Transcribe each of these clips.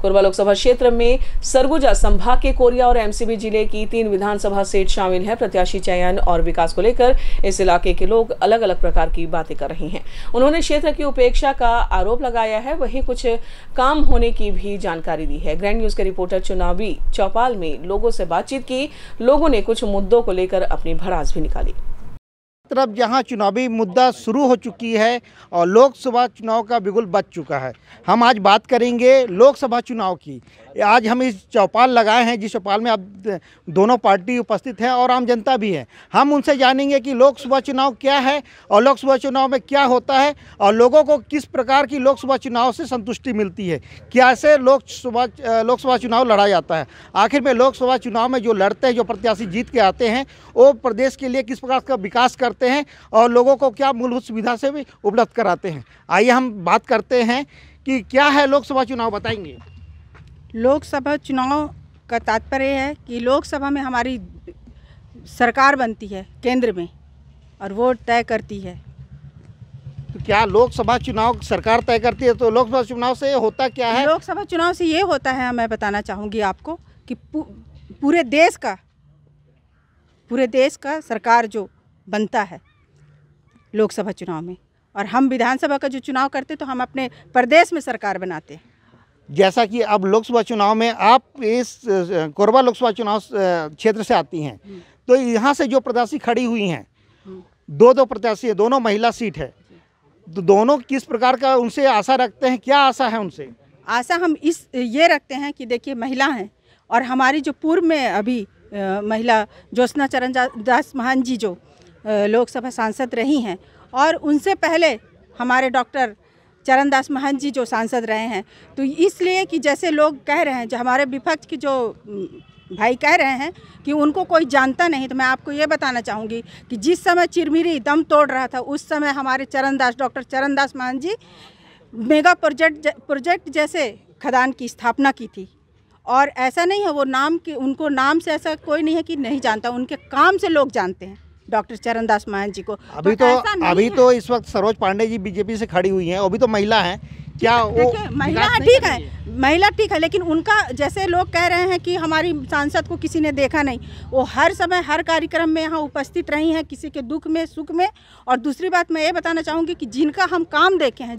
कोरबा लोकसभा क्षेत्र में सरगुजा संभाग के कोरिया और एमसीबी जिले की 3 विधानसभा सीट शामिल है। प्रत्याशी चयन और विकास को लेकर इस इलाके के लोग अलग अलग प्रकार की बातें कर रहे हैं। उन्होंने क्षेत्र की उपेक्षा का आरोप लगाया है, वहीं कुछ काम होने की भी जानकारी दी है। ग्रैंड न्यूज के रिपोर्टर चुनावी चौपाल में लोगों से बातचीत की। लोगों ने कुछ मुद्दों को लेकर अपनी भड़ास भी निकाली। तरफ जहां चुनावी मुद्दा शुरू हो चुकी है और लोकसभा चुनाव का बिगुल बज चुका है। हम आज बात करेंगे लोकसभा चुनाव की। आज हम इस चौपाल लगाए हैं, जिस चौपाल में अब दोनों पार्टी उपस्थित है और आम जनता भी है। हम उनसे जानेंगे कि लोकसभा चुनाव क्या है और लोकसभा चुनाव में क्या होता है और लोगों को किस प्रकार की लोकसभा चुनाव से संतुष्टि मिलती है, कैसे लोकसभा चुनाव लड़ा जाता है। आखिर में लोकसभा चुनाव में जो लड़ते हैं, जो प्रत्याशी जीत के आते हैं, वो प्रदेश के लिए किस प्रकार का विकास करते हैं और लोगों को क्या मूलभूत सुविधा से भी उपलब्ध कराते हैं। आइए हम बात करते हैं कि क्या है लोकसभा चुनाव, बताएंगे। लोकसभा चुनाव का तात्पर्य है कि लोकसभा में हमारी सरकार बनती है केंद्र में और वो तय करती है। तो क्या लोकसभा चुनाव सरकार तय करती है, तो लोकसभा चुनाव से होता क्या है? लोकसभा चुनाव से ये होता है, मैं बताना चाहूँगी आपको कि पूरे देश का सरकार जो बनता है लोकसभा चुनाव में, और हम विधानसभा का जो चुनाव करते तो हम अपने प्रदेश में सरकार बनाते हैं। जैसा कि अब लोकसभा चुनाव में आप इस कोरबा लोकसभा चुनाव क्षेत्र से आती हैं, तो यहाँ से जो प्रत्याशी खड़ी हुई हैं, दो प्रत्याशी है, दोनों महिला सीट है, तो दोनों किस प्रकार का उनसे आशा रखते हैं, क्या आशा है उनसे? आशा हम ये रखते हैं कि देखिए महिला हैं और हमारी जो पूर्व में अभी महिला ज्योत्सना चरणदास महंत जी जो लोकसभा सांसद रही हैं, और उनसे पहले हमारे डॉक्टर चरणदास महंत जी जो सांसद रहे हैं। तो इसलिए कि जैसे लोग कह रहे हैं, जो हमारे विपक्ष के जो भाई कह रहे हैं कि उनको कोई जानता नहीं, तो मैं आपको ये बताना चाहूँगी कि जिस समय चिरमिरी दम तोड़ रहा था, उस समय हमारे डॉक्टर चरणदास महंत जी मेगा प्रोजेक्ट जैसे खदान की स्थापना की थी। और ऐसा नहीं है उनको नाम से ऐसा कोई नहीं है कि नहीं जानता, उनके काम से लोग जानते हैं डॉक्टर चरणदास महंत जी को। अभी तो इस वक्त सरोज पांडे जी बीजेपी से खड़ी हुई हैं, वो भी तो महिला हैं। क्या वो महिला ठीक है, लेकिन उनका जैसे लोग कह रहे हैं कि हमारी सांसद को किसी ने देखा नहीं, वो हर समय हर कार्यक्रम में यहाँ उपस्थित रही हैं, किसी के दुख में सुख में। और दूसरी बात मैं ये बताना चाहूँगी कि जिनका हम काम देखे हैं,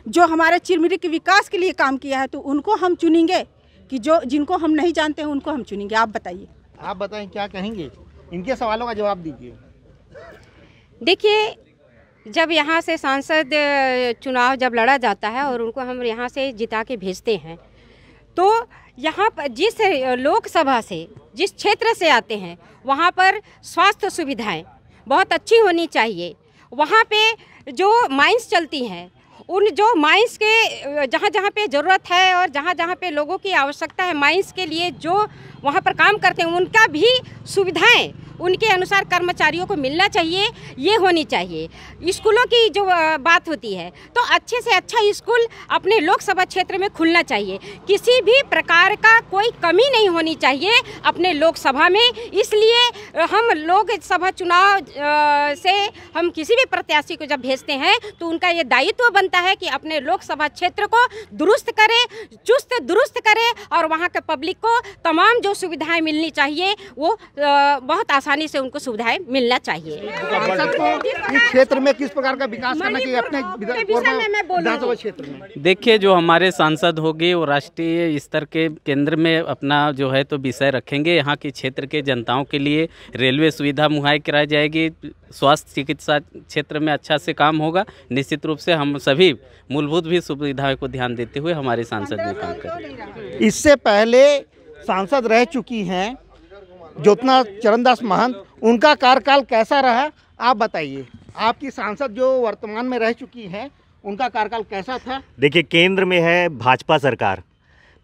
जो हमारे चिरमिरी के विकास के लिए काम किया है, तो उनको हम चुनेंगे कि जिनको हम नहीं जानते हैं उनको हम चुनेंगे। आप बताइए, आप बताएं क्या कहेंगे, इनके सवालों का जवाब दीजिए। देखिए, जब यहाँ से सांसद चुनाव जब लड़ा जाता है और उनको हम यहाँ से जिता के भेजते हैं, तो यहाँ पर जिस लोकसभा से जिस क्षेत्र से आते हैं, वहाँ पर स्वास्थ्य सुविधाएं बहुत अच्छी होनी चाहिए। वहाँ पे जो माइंस चलती हैं, उन जो माइंस के जहाँ पे ज़रूरत है और जहाँ पे लोगों की आवश्यकता है, माइंस के लिए जो वहाँ पर काम करते हैं, उनका भी सुविधाएं उनके अनुसार कर्मचारियों को मिलना चाहिए, ये होनी चाहिए। स्कूलों की जो बात होती है, तो अच्छे से अच्छा स्कूल अपने लोकसभा क्षेत्र में खुलना चाहिए। किसी भी प्रकार का कोई कमी नहीं होनी चाहिए अपने लोकसभा में। इसलिए हम लोकसभा चुनाव से हम किसी भी प्रत्याशी को जब भेजते हैं, तो उनका ये दायित्व बनता है कि अपने लोकसभा क्षेत्र को दुरुस्त करे, चुस्त दुरुस्त करे, और वहाँ के पब्लिक को तमाम जो सुविधाएं मिलनी चाहिए वो बहुत आसानी से उनको सुविधाएं मिलना चाहिए। इस क्षेत्र में किस प्रकार का विकास करना चाहिए अपने विधानसभा क्षेत्र में? देखिए, जो हमारे सांसद होंगे वो राष्ट्रीय स्तर के केंद्र में अपना जो है तो विषय रखेंगे। यहाँ के क्षेत्र के जनताओं के लिए रेलवे सुविधा मुहैया कराई जाएगी, स्वास्थ्य चिकित्सा क्षेत्र में अच्छा से काम होगा। निश्चित रूप से हम सभी मूलभूत भी सुविधाओं को ध्यान देते हुए हमारे सांसद भी काम करेंगे। इससे पहले सांसद रह चुकी हैं ज्योत्सना चरणदास महंत, उनका कार्यकाल कैसा रहा, आप बताइए। आपकी सांसद जो वर्तमान में रह चुकी हैं, उनका कार्यकाल कैसा था? देखिए, केंद्र में है भाजपा सरकार।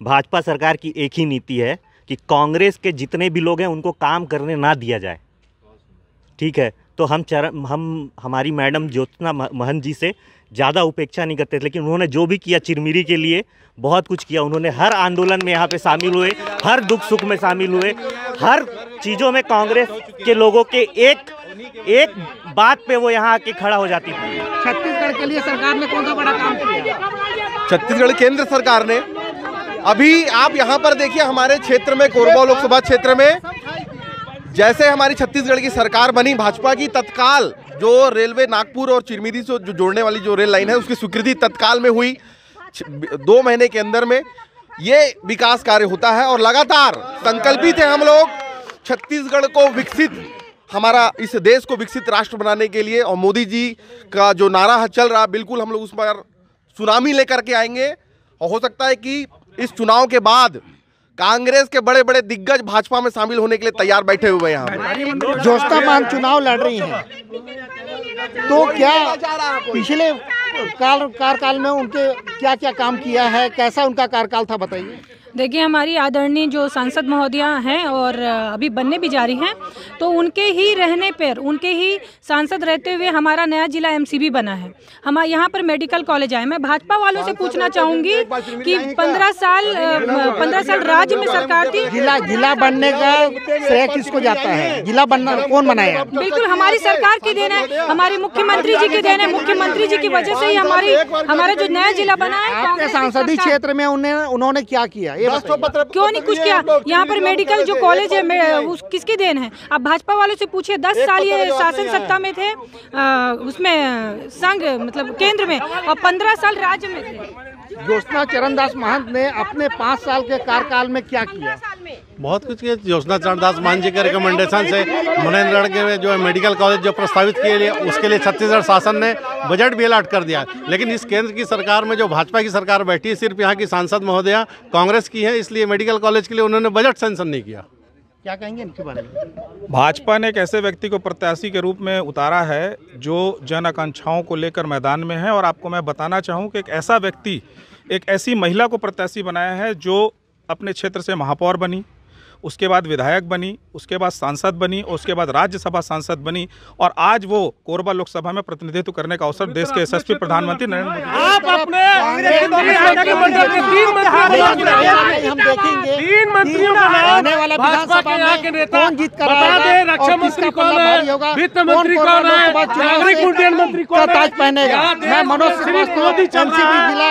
भाजपा सरकार की एक ही नीति है कि कांग्रेस के जितने भी लोग हैं उनको काम करने ना दिया जाए। ठीक है, तो हमारी मैडम ज्योत्सना महंत जी से ज़्यादा उपेक्षा नहीं करते थे, लेकिन उन्होंने जो भी किया चिरमिरी के लिए बहुत कुछ किया। उन्होंने हर आंदोलन में यहाँ पे शामिल हुए, हर दुख सुख में शामिल हुए, हर चीज़ों में कांग्रेस के लोगों के एक बात पे वो यहाँ आके खड़ा हो जाती थी। छत्तीसगढ़ के लिए सरकार ने कौन सा बड़ा काम किया? छत्तीसगढ़ केंद्र सरकार ने अभी आप यहाँ पर देखिए हमारे क्षेत्र में, कोरबा लोकसभा क्षेत्र में, जैसे हमारी छत्तीसगढ़ की सरकार बनी भाजपा की, तत्काल जो रेलवे नागपुर और चिरमिरी से जो जोड़ने वाली जो रेल लाइन है उसकी स्वीकृति तत्काल में हुई। 2 महीने के अंदर में ये विकास कार्य होता है और लगातार संकल्पित है हम लोग छत्तीसगढ़ को विकसित, हमारा इस देश को विकसित राष्ट्र बनाने के लिए। और मोदी जी का जो नारा चल रहा, बिल्कुल हम लोग उस पर सुनामी लेकर के आएंगे। और हो सकता है कि इस चुनाव के बाद कांग्रेस के बड़े बड़े दिग्गज भाजपा में शामिल होने के लिए तैयार बैठे हुए हैं यहाँ। ज्योत्सना मान चुनाव लड़ रही हैं, तो क्या पिछले कार्यकाल में उनके क्या क्या काम किया है, कैसा उनका कार्यकाल था, बताइए। देखिए, हमारी आदरणीय जो सांसद महोदया हैं और अभी बनने भी जा रही हैं, तो उनके ही रहने पर, उनके ही सांसद रहते हुए हमारा नया जिला एमसीबी बना है। हम यहाँ पर मेडिकल कॉलेज आए। मैं भाजपा वालों से पूछना चाहूंगी कि 15 साल राज्य में सरकार थी। जिला बनने का श्रेय किसको जाता है? जिला बनना कौन बनाया? बिल्कुल हमारी सरकार की देन है, हमारे मुख्यमंत्री जी की देन है। मुख्यमंत्री जी की वजह से ही हमारा जो नया जिला बना है। आपके सांसदीय क्षेत्र में उन्होंने क्या किया? क्यों नहीं कुछ किया? यहाँ पर मेडिकल जो कॉलेज है किसकी देन है? आप भाजपा वालों से पूछिए। 10 साल ये शासन सत्ता में थे, उसमें संघ मतलब केंद्र में, और 15 साल राज्य में थे। ज्योत्सना चरणदास महंत ने अपने 5 साल के कार्यकाल में क्या किया? बहुत कुछ किया। ज्योत्सना चरणदास महंत जी के रिकमेंडेशन से मनेन्द्रगढ़ के जो मेडिकल कॉलेज जो प्रस्तावित किए लिए, उसके लिए छत्तीसगढ़ शासन ने बजट भी अलॉट कर दिया। लेकिन इस केंद्र की सरकार में जो भाजपा की सरकार बैठी है, सिर्फ यहाँ की सांसद महोदया कांग्रेस की है, इसलिए मेडिकल कॉलेज के लिए उन्होंने बजट सैंक्शन नहीं किया। क्या कहेंगे इनके बारे में? भाजपा ने एक ऐसे व्यक्ति को प्रत्याशी के रूप में उतारा है जो जन आकांक्षाओं को लेकर मैदान में है। और आपको मैं बताना चाहूँ कि एक ऐसा व्यक्ति, एक ऐसी महिला को प्रत्याशी बनाया है जो अपने क्षेत्र से महापौर बनी, उसके बाद विधायक बनी, उसके बाद सांसद बनी, और उसके बाद राज्यसभा सांसद बनी, और आज वो कोरबा लोकसभा में प्रतिनिधित्व करने का अवसर देश के यशस्वी प्रधानमंत्री नरेंद्र मोदी। आप अपने हम देखेंगे 3 मंत्रियों को आने वाला विधानसभा में कौन जीत कर आएगा, रक्षा मंत्री कौन है, वित्त मंत्री कौन है, नागरिक उड्डयन मंत्री कौन है, ताज पहनेगा। मैं मनोज श्रीवास्तव, एमसीबी जिला।